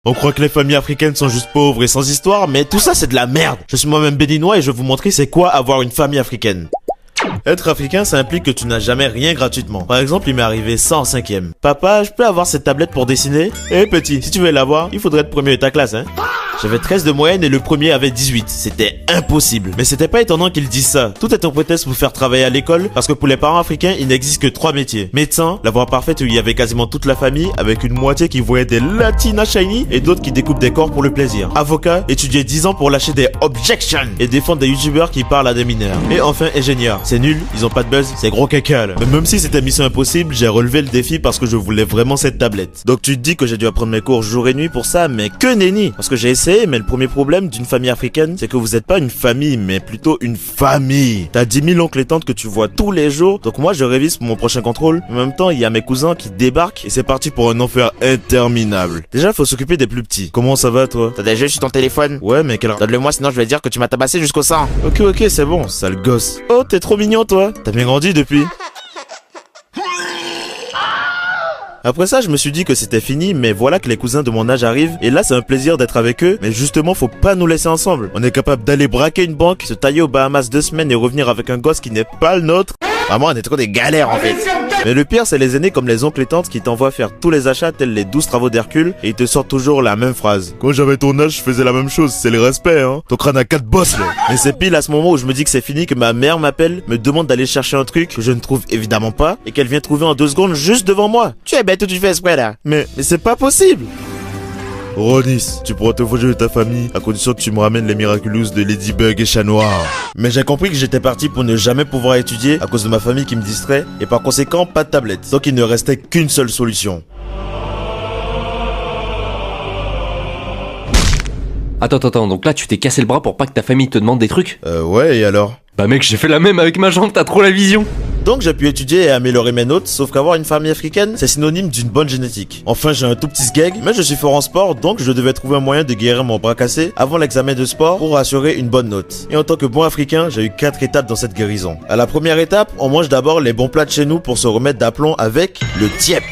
On croit que les familles africaines sont juste pauvres et sans histoire, mais tout ça c'est de la merde. Je suis moi-même béninois et je vais vous montrer c'est quoi avoir une famille africaine. Être africain, ça implique que tu n'as jamais rien gratuitement. Par exemple, il m'est arrivé ça en 5e. Papa, je peux avoir cette tablette pour dessiner? Eh petit, si tu veux l'avoir, il faudrait être premier de ta classe, hein. J'avais 13 de moyenne et le premier avait 18. C'était impossible. Mais c'était pas étonnant qu'ils disent ça. Tout est un prétexte pour faire travailler à l'école, parce que pour les parents africains, il n'existe que 3 métiers. Médecin, la voie parfaite où il y avait quasiment toute la famille, avec une moitié qui voyait des latinas shiny et d'autres qui découpent des corps pour le plaisir. Avocat, étudier 10 ans pour lâcher des objections et défendre des youtubeurs qui parlent à des mineurs. Et enfin, ingénieur. C'est nul, ils ont pas de buzz, c'est gros caca là. Mais même si c'était mission impossible, j'ai relevé le défi parce que je voulais vraiment cette tablette. Donc tu te dis que j'ai dû apprendre mes cours jour et nuit pour ça, mais que nenni. Parce que j'ai essayé, mais le premier problème d'une famille africaine, c'est que vous êtes pas une famille, mais plutôt une famille. T'as 10 000 oncles et tantes que tu vois tous les jours, donc moi je révise pour mon prochain contrôle. En même temps, il y a mes cousins qui débarquent et c'est parti pour un enfer interminable. Déjà, faut s'occuper des plus petits. Comment ça va toi? T'as des jeux sur ton téléphone? Ouais, mais quelle... Donne-le-moi sinon je vais dire que tu m'as tabassé jusqu'au sang. Ok, c'est bon, sale gosse. Oh, t'es trop mignon toi. T'as bien grandi depuis. Après ça, je me suis dit que c'était fini, mais voilà que les cousins de mon âge arrivent, et là c'est un plaisir d'être avec eux, mais justement faut pas nous laisser ensemble. On est capable d'aller braquer une banque, se tailler aux Bahamas 2 semaines et revenir avec un gosse qui n'est pas le nôtre. Vraiment, on est trop des galères en fait. Mais le pire, c'est les aînés comme les oncles et tantes qui t'envoient faire tous les achats tels les 12 travaux d'Hercule et ils te sortent toujours la même phrase. Quand j'avais ton âge, je faisais la même chose, c'est le respect, hein. Ton crâne a 4 bosses, là. Mais c'est pile à ce moment où je me dis que c'est fini que ma mère m'appelle, me demande d'aller chercher un truc que je ne trouve évidemment pas et qu'elle vient trouver en 2 secondes juste devant moi. Tu es bête ou tu fais exprès là? Mais c'est pas possible. Ronis, tu pourras te venger de ta famille à condition que tu me ramènes les Miraculous de Ladybug et Chat Noir. Mais j'ai compris que j'étais parti pour ne jamais pouvoir étudier à cause de ma famille qui me distrait et par conséquent pas de tablette. Donc il ne restait qu'une seule solution. Attends, donc là tu t'es cassé le bras pour pas que ta famille te demande des trucs? Ouais, et alors? Bah mec, j'ai fait la même avec ma jambe, t'as trop la vision. Donc j'ai pu étudier et améliorer mes notes, sauf qu'avoir une famille africaine, c'est synonyme d'une bonne génétique. Enfin, j'ai un tout petit sgeg, mais je suis fort en sport, donc je devais trouver un moyen de guérir mon bras cassé avant l'examen de sport pour assurer une bonne note. Et en tant que bon africain, j'ai eu 4 étapes dans cette guérison. À la première étape, on mange d'abord les bons plats de chez nous pour se remettre d'aplomb avec le tiep.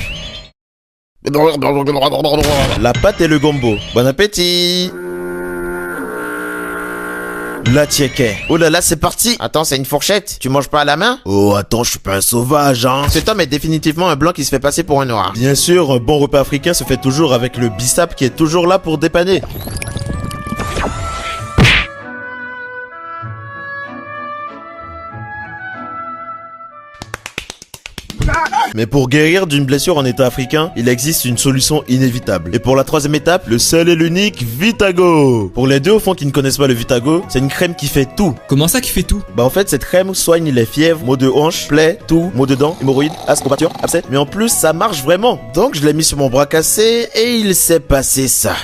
La pâte et le gombo. Bon appétit! La tchèque. Oh là là, c'est parti. Attends, c'est une fourchette. Tu manges pas à la main? Oh, attends, je suis pas un sauvage, hein. Cet homme est définitivement un blanc qui se fait passer pour un noir. Bien sûr, un bon repas africain se fait toujours avec le bissap qui est toujours là pour dépanner. Mais pour guérir d'une blessure en état africain, il existe une solution inévitable. Et pour la 3e étape, le seul et l'unique Vitago. Pour les deux au fond qui ne connaissent pas le Vitago, c'est une crème qui fait tout. Comment ça qui fait tout? Bah en fait cette crème soigne les fièvres, maux de hanche, plaies, toux, maux de dents, hémorroïdes, asthme, courbatures, abcès. Mais en plus ça marche vraiment. Donc je l'ai mis sur mon bras cassé et il s'est passé ça.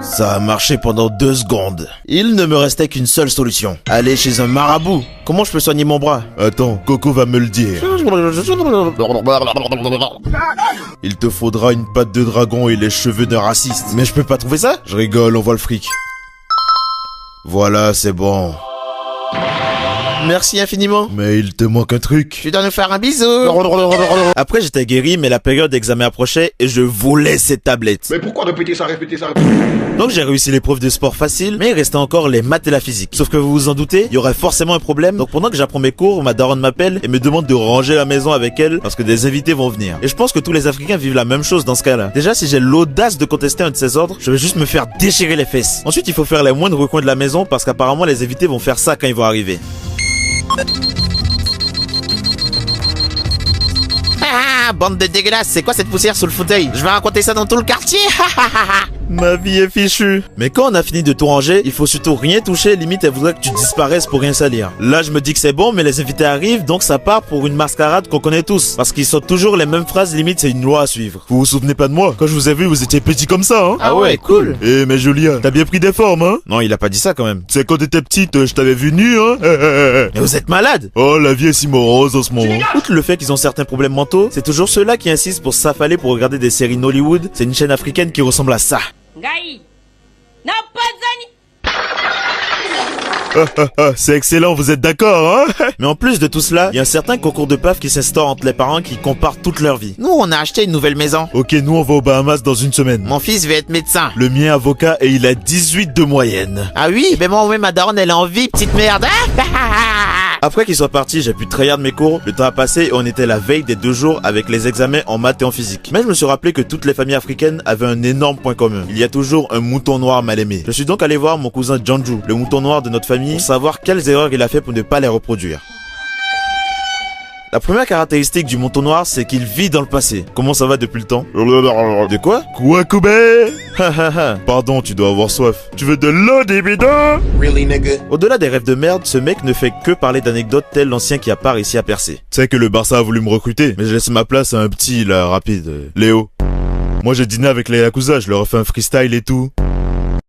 Ça a marché pendant 2 secondes. Il ne me restait qu'une seule solution. Aller chez un marabout. Comment je peux soigner mon bras? Attends, Coco va me le dire. Il te faudra une patte de dragon et les cheveux d'un raciste. Mais je peux pas trouver ça? Je rigole, on voit le fric. Voilà, c'est bon. Merci infiniment. Mais il te manque un truc. Tu dois nous faire un bisou. Après j'étais guéri, mais la période d'examen approchait et je voulais cette tablette. Mais pourquoi répéter ça? Donc j'ai réussi l'épreuve de sport facile, mais il restait encore les maths et la physique. Sauf que vous vous en doutez, il y aurait forcément un problème. Donc pendant que j'apprends mes cours, ma daronne m'appelle et me demande de ranger la maison avec elle parce que des invités vont venir. Et je pense que tous les Africains vivent la même chose dans ce cas-là. Déjà, si j'ai l'audace de contester un de ces ordres, je vais juste me faire déchirer les fesses. Ensuite, il faut faire les moindres recoins de la maison parce qu'apparemment les invités vont faire ça quand ils vont arriver. Ah, bande de dégueulasses, c'est quoi cette poussière sous le fauteuil? Je vais raconter ça dans tout le quartier. Ma vie est fichue. Mais quand on a fini de tout ranger, il faut surtout rien toucher, limite elle voudrait que tu disparaisses pour rien salir. Là je me dis que c'est bon, mais les invités arrivent, donc ça part pour une mascarade qu'on connaît tous. Parce qu'ils sortent toujours les mêmes phrases, limite c'est une loi à suivre. Vous vous souvenez pas de moi? Quand je vous ai vu, vous étiez petit comme ça, hein? Ah ouais, cool. Eh mais Julia, t'as bien pris des formes, hein? Non, il a pas dit ça quand même. C'est quand t'étais petite, je t'avais vu nu, hein? Mais vous êtes malade? Oh, la vie est si morose en ce moment. Outre le fait qu'ils ont certains problèmes mentaux, c'est toujours ceux-là qui insistent pour s'affaler pour regarder des séries Nollywood. C'est une chaîne africaine qui ressemble à ça. Ngai. Na pas C'est excellent, vous êtes d'accord, hein? Mais en plus de tout cela, il y a un certain concours de PAF qui s'instaure entre les parents qui comparent toute leur vie. Nous, on a acheté une nouvelle maison. Ok, nous on va aux Bahamas dans une semaine. Mon fils veut être médecin. Le mien avocat et il a 18 de moyenne. Ah oui? Ben moi, ma daronne, elle est en vie, petite merde. Après qu'il soit parti, j'ai pu tryhard mes cours, le temps a passé et on était la veille des 2 jours avec les examens en maths et en physique. Mais je me suis rappelé que toutes les familles africaines avaient un énorme point commun. Il y a toujours un mouton noir mal aimé. Je suis donc allé voir mon cousin Janju, le mouton noir de notre famille, pour savoir quelles erreurs il a fait pour ne pas les reproduire. La première caractéristique du mouton noir, c'est qu'il vit dans le passé. Comment ça va depuis le temps? De quoi? Quoi, Koubé? Pardon, tu dois avoir soif. Tu veux de l'eau, des bidons? Really, nigga? Au-delà des rêves de merde, ce mec ne fait que parler d'anecdotes tel l'ancien qui a pas réussi à percer. Tu sais que le Barça a voulu me recruter, mais j'ai laissé ma place à un petit, là, rapide, Léo. Moi j'ai dîné avec les Yakuza, je leur ai fait un freestyle et tout.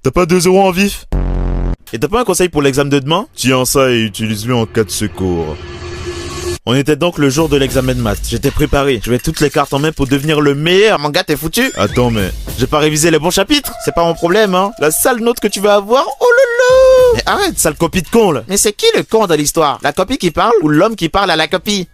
T'as pas 2 euros en vif? Et t'as pas un conseil pour l'examen de demain? Tiens ça et utilise-le en cas de secours. On était donc le jour de l'examen de maths. J'étais préparé. J'avais toutes les cartes en main pour devenir le meilleur. Mon gars, t'es foutu. Attends, mais j'ai pas révisé les bons chapitres. C'est pas mon problème, hein. La sale note que tu vas avoir, oh lolo! Mais arrête. Sale copie de con, là. Mais c'est qui le con de l'histoire? La copie qui parle ou l'homme qui parle à la copie?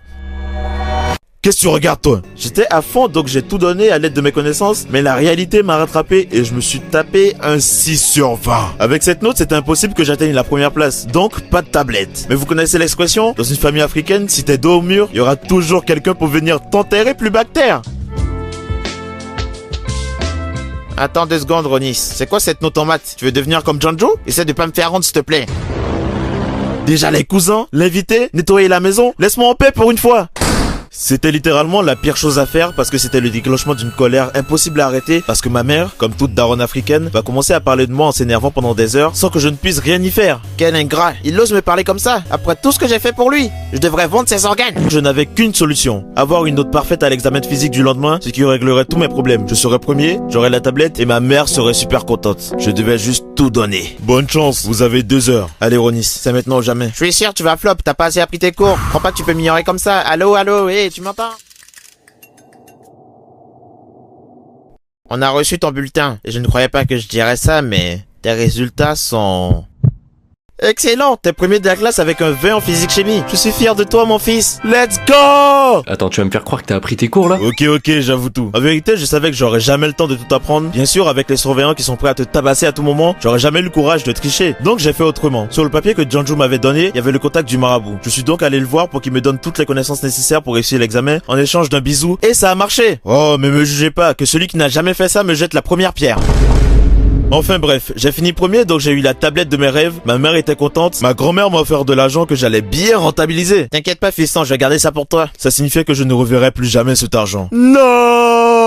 Qu'est-ce que tu regardes, toi? J'étais à fond, donc j'ai tout donné à l'aide de mes connaissances, mais la réalité m'a rattrapé et je me suis tapé un 6 sur 20. Avec cette note, c'était impossible que j'atteigne la première place, donc pas de tablette. Mais vous connaissez l'expression? Dans une famille africaine, si t'es dos au mur, il y aura toujours quelqu'un pour venir t'enterrer plus bas que terre. Attends 2 secondes, Ronis. C'est quoi cette note en maths? Tu veux devenir comme Janju? Essaie de pas me faire honte, s'il te plaît. Déjà les cousins, l'invité, nettoyer la maison, laisse-moi en paix pour une fois. C'était littéralement la pire chose à faire parce que c'était le déclenchement d'une colère impossible à arrêter parce que ma mère, comme toute daronne africaine, va commencer à parler de moi en s'énervant pendant des heures sans que je ne puisse rien y faire. Quel ingrat. Il ose me parler comme ça après tout ce que j'ai fait pour lui. Je devrais vendre ses organes. Je n'avais qu'une solution. Avoir une note parfaite à l'examen de physique du lendemain, ce qui réglerait tous mes problèmes. Je serais premier, j'aurais la tablette et ma mère serait super contente. Je devais juste tout donner. Bonne chance, vous avez 2 heures. Allez Ronis, c'est maintenant ou jamais. Je suis sûr tu vas flop, t'as pas assez appris tes cours. Crois pas que tu peux m'ignorer comme ça. Allô, hey, tu m'entends? On a reçu ton bulletin. Et je ne croyais pas que je dirais ça, mais tes résultats sont... excellent. T'es premier de la classe avec un 20 en physique-chimie. Je suis fier de toi, mon fils. Let's go! Attends, tu vas me faire croire que t'as appris tes cours là? Ok, j'avoue tout. En vérité, je savais que j'aurais jamais le temps de tout apprendre. Bien sûr, avec les surveillants qui sont prêts à te tabasser à tout moment, j'aurais jamais eu le courage de tricher. Donc j'ai fait autrement. Sur le papier que Janju m'avait donné, il y avait le contact du marabout. Je suis donc allé le voir pour qu'il me donne toutes les connaissances nécessaires pour réussir l'examen en échange d'un bisou. Et ça a marché. Oh, mais me jugez pas, que celui qui n'a jamais fait ça me jette la première pierre. Enfin bref, j'ai fini premier donc j'ai eu la tablette de mes rêves, ma mère était contente, ma grand-mère m'a offert de l'argent que j'allais bien rentabiliser. T'inquiète pas fiston, je vais garder ça pour toi. Ça signifiait que je ne reverrai plus jamais cet argent. Non!